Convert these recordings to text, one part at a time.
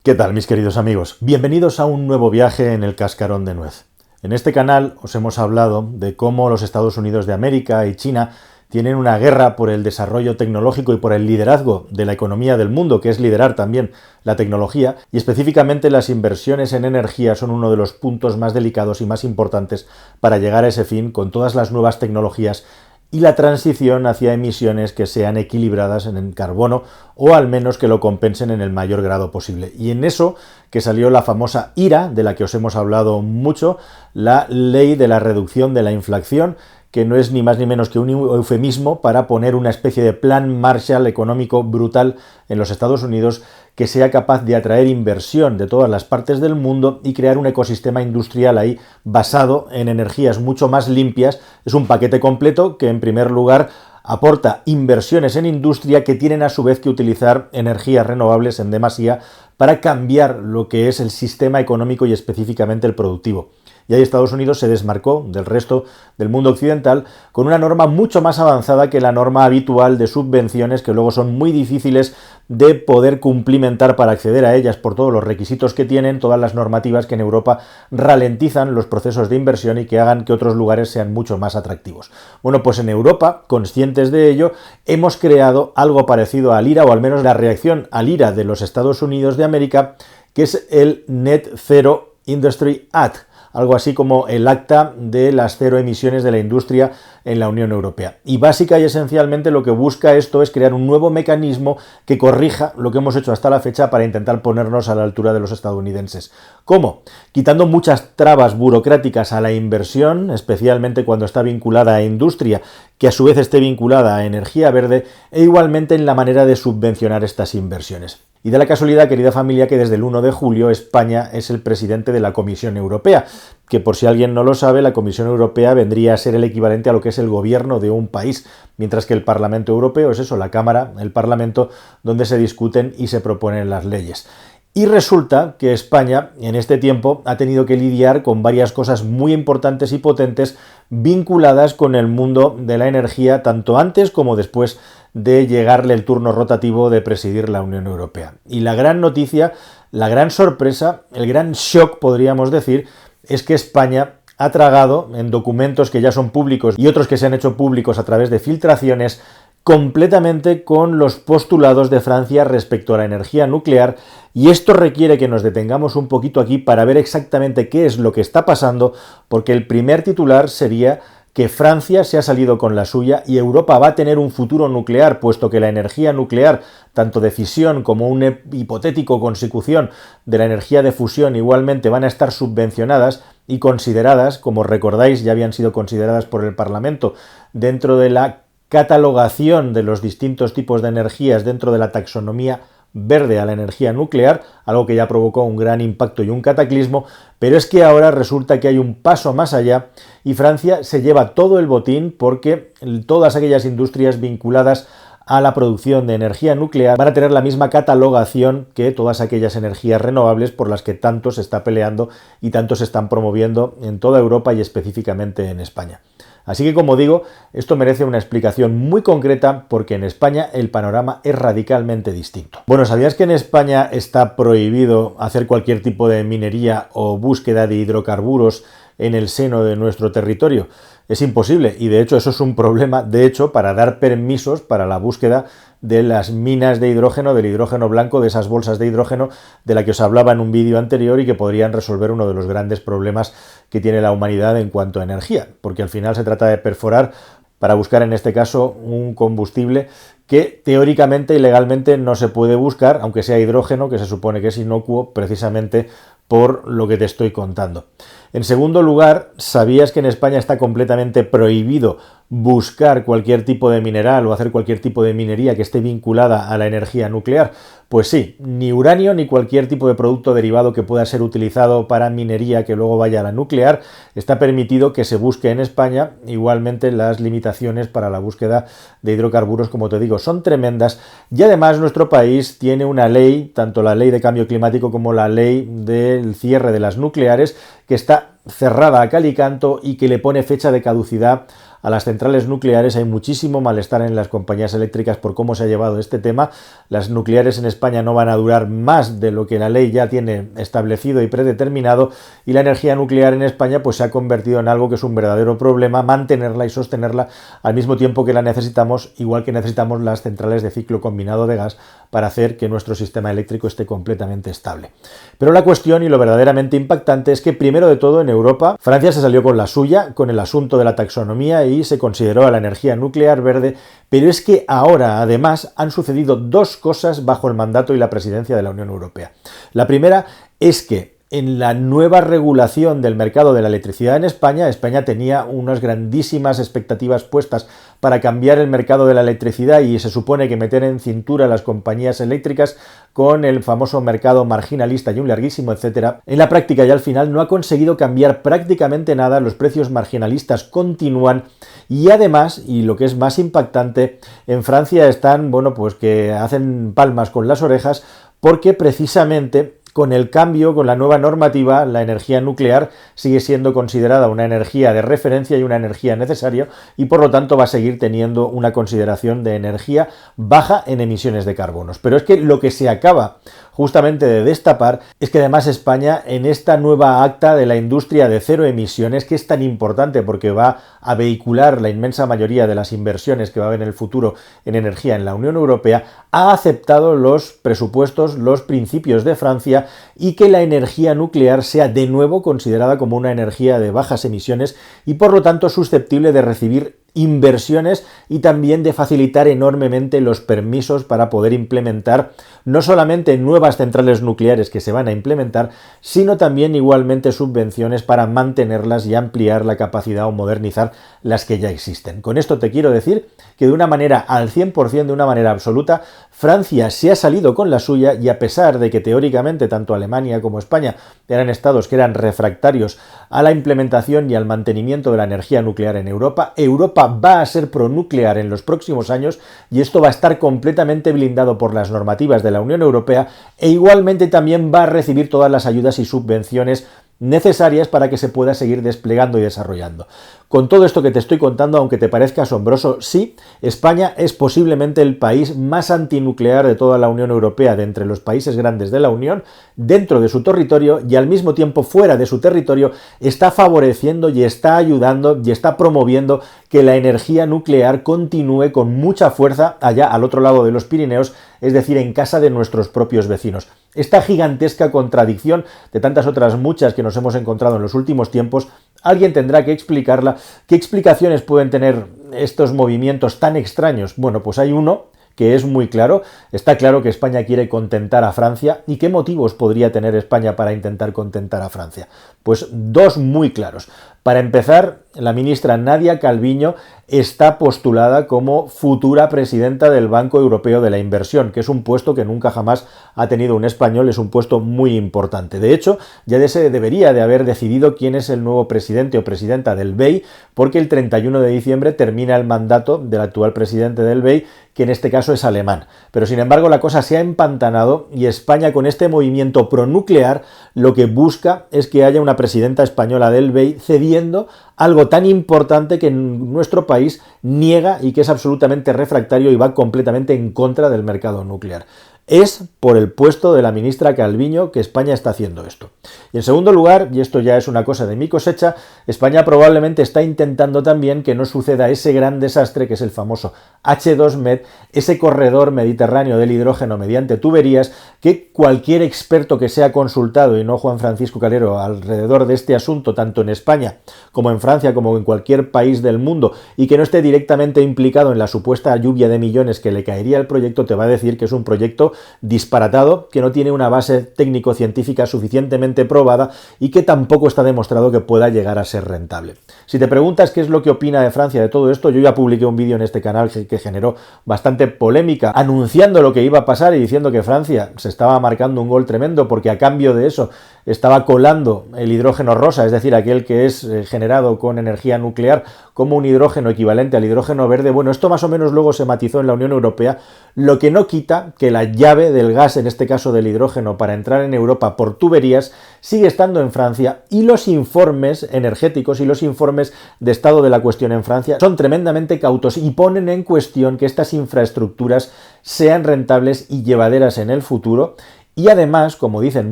¿Qué tal, mis queridos amigos? Bienvenidos a un nuevo viaje en el cascarón de nuez. En este canal os hemos hablado de cómo los Estados Unidos de América y China tienen una guerra por el desarrollo tecnológico y por el liderazgo de la economía del mundo, que es liderar también la tecnología, y específicamente las inversiones en energía son uno de los puntos más delicados y más importantes para llegar a ese fin con todas las nuevas tecnologías y la transición hacia emisiones que sean equilibradas en el carbono o al menos que lo compensen en el mayor grado posible. Y en eso que salió la famosa IRA, de la que os hemos hablado mucho, la ley de la reducción de la inflación, que no es ni más ni menos que un eufemismo para poner una especie de plan Marshall económico brutal en los Estados Unidos que sea capaz de atraer inversión de todas las partes del mundo y crear un ecosistema industrial ahí basado en energías mucho más limpias. Es un paquete completo que, en primer lugar, aporta inversiones en industria que tienen a su vez que utilizar energías renovables en demasía para cambiar lo que es el sistema económico y específicamente el productivo. Y ahí Estados Unidos se desmarcó del resto del mundo occidental con una norma mucho más avanzada que la norma habitual de subvenciones, que luego son muy difíciles de poder cumplimentar para acceder a ellas por todos los requisitos que tienen, todas las normativas que en Europa ralentizan los procesos de inversión y que hagan que otros lugares sean mucho más atractivos. Bueno, pues en Europa, conscientes de ello, hemos creado algo parecido al IRA, o al menos la reacción al IRA de los Estados Unidos de América, que es el Net Zero Industry Act, algo así como el acta de las cero emisiones de la industria en la Unión Europea. Y básica y esencialmente lo que busca esto es crear un nuevo mecanismo que corrija lo que hemos hecho hasta la fecha para intentar ponernos a la altura de los estadounidenses. ¿Cómo? Quitando muchas trabas burocráticas a la inversión, especialmente cuando está vinculada a industria, que a su vez esté vinculada a energía verde, e igualmente en la manera de subvencionar estas inversiones. Y da la casualidad, querida familia, que desde el 1 de julio España es el presidente de la Comisión Europea, que por si alguien no lo sabe, la Comisión Europea vendría a ser el equivalente a lo que es el gobierno de un país, mientras que el Parlamento Europeo es eso, la Cámara, el Parlamento, donde se discuten y se proponen las leyes. Y resulta que España en este tiempo ha tenido que lidiar con varias cosas muy importantes y potentes vinculadas con el mundo de la energía, tanto antes como después de llegarle el turno rotativo de presidir la Unión Europea. Y la gran noticia, la gran sorpresa, el gran shock, podríamos decir, es que España ha tragado en documentos que ya son públicos y otros que se han hecho públicos a través de filtraciones completamente con los postulados de Francia respecto a la energía nuclear, y esto requiere que nos detengamos un poquito aquí para ver exactamente qué es lo que está pasando, porque el primer titular sería que Francia se ha salido con la suya y Europa va a tener un futuro nuclear, puesto que la energía nuclear, tanto de fisión como un hipotético consecución de la energía de fusión, igualmente van a estar subvencionadas y consideradas, como recordáis, ya habían sido consideradas por el Parlamento dentro de la catalogación de los distintos tipos de energías dentro de la taxonomía verde a la energía nuclear, algo que ya provocó un gran impacto y un cataclismo, pero es que ahora resulta que hay un paso más allá y Francia se lleva todo el botín porque todas aquellas industrias vinculadas a la producción de energía nuclear van a tener la misma catalogación que todas aquellas energías renovables por las que tanto se está peleando y tanto se están promoviendo en toda Europa y específicamente en España. Así que, como digo, esto merece una explicación muy concreta porque en España el panorama es radicalmente distinto. Bueno, ¿sabías que en España está prohibido hacer cualquier tipo de minería o búsqueda de hidrocarburos en el seno de nuestro territorio? Es imposible y de hecho eso es un problema, para dar permisos para la búsqueda de las minas de hidrógeno, del hidrógeno blanco, de esas bolsas de hidrógeno de la que os hablaba en un vídeo anterior y que podrían resolver uno de los grandes problemas que tiene la humanidad en cuanto a energía, porque al final se trata de perforar para buscar en este caso un combustible que teóricamente y legalmente no se puede buscar, aunque sea hidrógeno, que se supone que es inocuo precisamente por lo que te estoy contando. En segundo lugar, ¿sabías que en España está completamente prohibido buscar cualquier tipo de mineral o hacer cualquier tipo de minería que esté vinculada a la energía nuclear? Pues sí, ni uranio ni cualquier tipo de producto derivado que pueda ser utilizado para minería que luego vaya a la nuclear está permitido que se busque en España. Igualmente las limitaciones para la búsqueda de hidrocarburos, como te digo, son tremendas y además nuestro país tiene una ley, tanto la ley de cambio climático como la ley del cierre de las nucleares, que está cerrada a cal y canto y que le pone fecha de caducidad a las centrales nucleares. Hay muchísimo malestar en las compañías eléctricas por cómo se ha llevado este tema. Las nucleares en España no van a durar más de lo que la ley ya tiene establecido y predeterminado, y la energía nuclear en España pues se ha convertido en algo que es un verdadero problema mantenerla y sostenerla al mismo tiempo que la necesitamos, igual que necesitamos las centrales de ciclo combinado de gas para hacer que nuestro sistema eléctrico esté completamente estable. Pero la cuestión y lo verdaderamente impactante es que primero de todo en Europa Francia se salió con la suya con el asunto de la taxonomía y se consideró a la energía nuclear verde, pero es que ahora además han sucedido dos cosas bajo el mandato y la presidencia de la Unión Europea. La primera es que en la nueva regulación del mercado de la electricidad en España, España tenía unas grandísimas expectativas puestas para cambiar el mercado de la electricidad y se supone que meter en cintura a las compañías eléctricas con el famoso mercado marginalista y un larguísimo etcétera. En la práctica y al final no ha conseguido cambiar prácticamente nada, los precios marginalistas continúan y además, y lo que es más impactante, en Francia están, bueno, pues que hacen palmas con las orejas porque precisamente con el cambio, con la nueva normativa, la energía nuclear sigue siendo considerada una energía de referencia y una energía necesaria y por lo tanto va a seguir teniendo una consideración de energía baja en emisiones de carbonos. Pero es que lo que se acaba justamente de destapar es que además España en esta nueva acta de la industria de cero emisiones, que es tan importante porque va a vehicular la inmensa mayoría de las inversiones que va a haber en el futuro en energía en la Unión Europea, ha aceptado los presupuestos, los principios de Francia y que la energía nuclear sea de nuevo considerada como una energía de bajas emisiones y por lo tanto susceptible de recibir inversiones y también de facilitar enormemente los permisos para poder implementar no solamente nuevas centrales nucleares que se van a implementar, sino también igualmente subvenciones para mantenerlas y ampliar la capacidad o modernizar las que ya existen. Con esto te quiero decir que de una manera al 100%, de una manera absoluta, Francia se ha salido con la suya y a pesar de que teóricamente tanto Alemania como España eran estados que eran refractarios a la implementación y al mantenimiento de la energía nuclear en Europa, Europa va a ser pronuclear en los próximos años y esto va a estar completamente blindado por las normativas de la Unión Europea e igualmente también va a recibir todas las ayudas y subvenciones necesarias para que se pueda seguir desplegando y desarrollando. Con todo esto que te estoy contando, aunque te parezca asombroso, sí, España es posiblemente el país más antinuclear de toda la Unión Europea, de entre los países grandes de la Unión, dentro de su territorio y al mismo tiempo fuera de su territorio está favoreciendo y está ayudando y está promoviendo que la energía nuclear continúe con mucha fuerza allá al otro lado de los Pirineos, es decir, en casa de nuestros propios vecinos. Esta gigantesca contradicción de tantas otras muchas que nos hemos encontrado en los últimos tiempos, alguien tendrá que explicarla. ¿Qué explicaciones pueden tener estos movimientos tan extraños? Bueno, pues hay uno que es muy claro. Está claro que España quiere contentar a Francia. ¿Y qué motivos podría tener España para intentar contentar a Francia? Pues dos muy claros. Para empezar, la ministra Nadia Calviño está postulada como futura presidenta del Banco Europeo de la Inversión, que es un puesto que nunca jamás ha tenido un español, es un puesto muy importante. De hecho, ya se debería de haber decidido quién es el nuevo presidente o presidenta del BEI, porque el 31 de diciembre termina el mandato del actual presidente del BEI, que en este caso es alemán. Pero sin embargo la cosa se ha empantanado y España con este movimiento pronuclear lo que busca es que haya una presidenta española del BEI cediendo algo tan importante que en nuestro país niega y que es absolutamente refractario y va completamente en contra del mercado nuclear. Es por el puesto de la ministra Calviño que España está haciendo esto. Y en segundo lugar, y esto ya es una cosa de mi cosecha, España probablemente está intentando también que no suceda ese gran desastre que es el famoso H2Med, ese corredor mediterráneo del hidrógeno mediante tuberías, que cualquier experto que sea consultado, y no Juan Francisco Calero, alrededor de este asunto, tanto en España como en Francia, como en cualquier país del mundo, y que no esté directamente implicado en la supuesta lluvia de millones que le caería al proyecto, te va a decir que es un proyecto disparatado, que no tiene una base técnico-científica suficientemente probada y que tampoco está demostrado que pueda llegar a ser rentable. Si te preguntas qué es lo que opina de Francia de todo esto, yo ya publiqué un vídeo en este canal que generó bastante polémica, anunciando lo que iba a pasar y diciendo que Francia se estaba marcando un gol tremendo porque a cambio de eso estaba colando el hidrógeno rosa, es decir, aquel que es generado con energía nuclear, como un hidrógeno equivalente al hidrógeno verde. Bueno, esto más o menos luego se matizó en la Unión Europea, lo que no quita que la ya llave del gas, en este caso del hidrógeno, para entrar en Europa por tuberías, sigue estando en Francia, y los informes energéticos y los informes de estado de la cuestión en Francia son tremendamente cautos y ponen en cuestión que estas infraestructuras sean rentables y llevaderas en el futuro. Y además, como dicen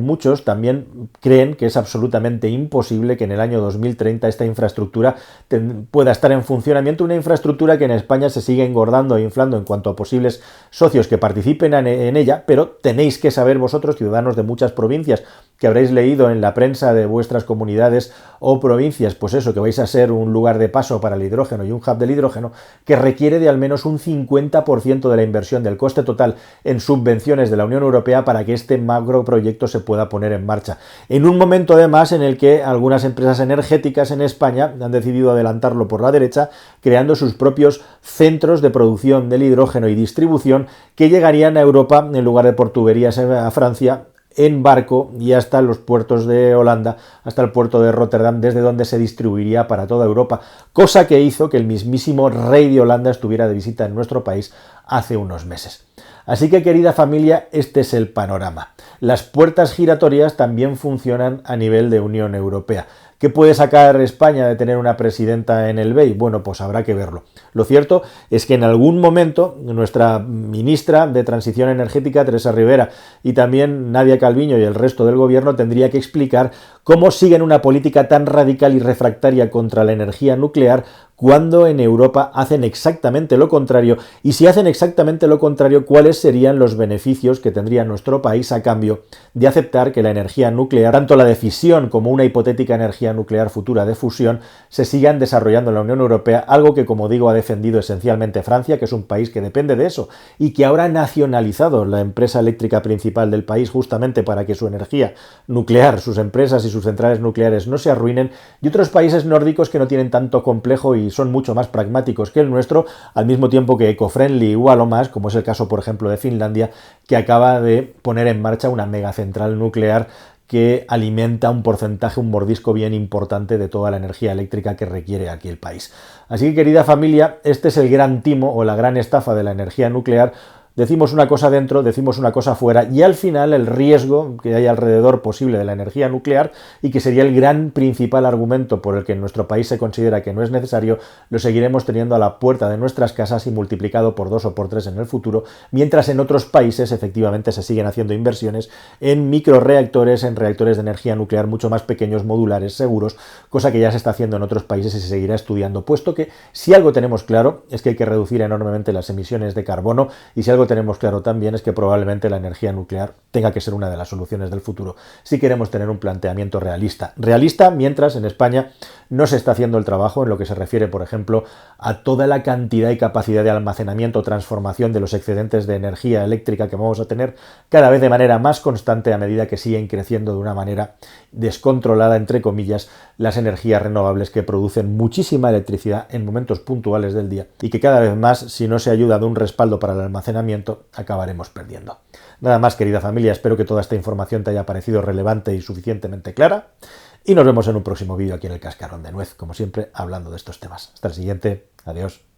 muchos, también creen que es absolutamente imposible que en el año 2030 esta infraestructura pueda estar en funcionamiento, una infraestructura que en España se sigue engordando e inflando en cuanto a posibles socios que participen en ella, pero tenéis que saber vosotros, ciudadanos de muchas provincias, que habréis leído en la prensa de vuestras comunidades o provincias, pues eso, que vais a ser un lugar de paso para el hidrógeno y un hub del hidrógeno, que requiere de al menos un 50% de la inversión del coste total en subvenciones de la Unión Europea para que este macroproyecto se pueda poner en marcha. En un momento además en el que algunas empresas energéticas en España han decidido adelantarlo por la derecha, creando sus propios centros de producción del hidrógeno y distribución que llegarían a Europa en lugar de por tuberías a Francia, en barco y hasta los puertos de Holanda, hasta el puerto de Rotterdam, desde donde se distribuiría para toda Europa, cosa que hizo que el mismísimo rey de Holanda estuviera de visita en nuestro país hace unos meses. Así que, querida familia, este es el panorama. Las puertas giratorias también funcionan a nivel de Unión Europea. ¿Qué puede sacar España de tener una presidenta en el BEI? Bueno, pues habrá que verlo. Lo cierto es que en algún momento nuestra ministra de Transición Energética, Teresa Rivera, y también Nadia Calviño y el resto del gobierno tendría que explicar cómo siguen una política tan radical y refractaria contra la energía nuclear cuando en Europa hacen exactamente lo contrario, y si hacen exactamente lo contrario, ¿cuáles serían los beneficios que tendría nuestro país a cambio de aceptar que la energía nuclear, tanto la de fisión como una hipotética energía nuclear futura de fusión, se sigan desarrollando en la Unión Europea, algo que, como digo, ha defendido esencialmente Francia, que es un país que depende de eso, y que ahora ha nacionalizado la empresa eléctrica principal del país justamente para que su energía nuclear, sus empresas y sus centrales nucleares no se arruinen, y otros países nórdicos que no tienen tanto complejo y son mucho más pragmáticos que el nuestro, al mismo tiempo que eco-friendly igual o más, como es el caso, por ejemplo, de Finlandia, que acaba de poner en marcha una megacentral nuclear que alimenta un porcentaje, un mordisco bien importante de toda la energía eléctrica que requiere aquí el país. Así que, querida familia, este es el gran timo o la gran estafa de la energía nuclear. Decimos una cosa dentro, decimos una cosa fuera, y al final el riesgo que hay alrededor posible de la energía nuclear, y que sería el gran principal argumento por el que en nuestro país se considera que no es necesario, lo seguiremos teniendo a la puerta de nuestras casas y multiplicado por 2 o por 3 en el futuro, mientras en otros países efectivamente se siguen haciendo inversiones en microreactores, en reactores de energía nuclear mucho más pequeños, modulares, seguros, cosa que ya se está haciendo en otros países y se seguirá estudiando, puesto que si algo tenemos claro es que hay que reducir enormemente las emisiones de carbono, y si algo tenemos claro también es que probablemente la energía nuclear tenga que ser una de las soluciones del futuro si queremos tener un planteamiento realista. Realista mientras en España no se está haciendo el trabajo en lo que se refiere, por ejemplo, a toda la cantidad y capacidad de almacenamiento o transformación de los excedentes de energía eléctrica que vamos a tener cada vez de manera más constante a medida que siguen creciendo de una manera descontrolada, entre comillas, las energías renovables que producen muchísima electricidad en momentos puntuales del día, y que cada vez más, si no se ayuda de un respaldo para el almacenamiento, acabaremos perdiendo. Nada más, querida familia, espero que toda esta información te haya parecido relevante y suficientemente clara, y nos vemos en un próximo vídeo aquí en el Cascarón de Nuez, como siempre, hablando de estos temas. Hasta el siguiente. Adiós.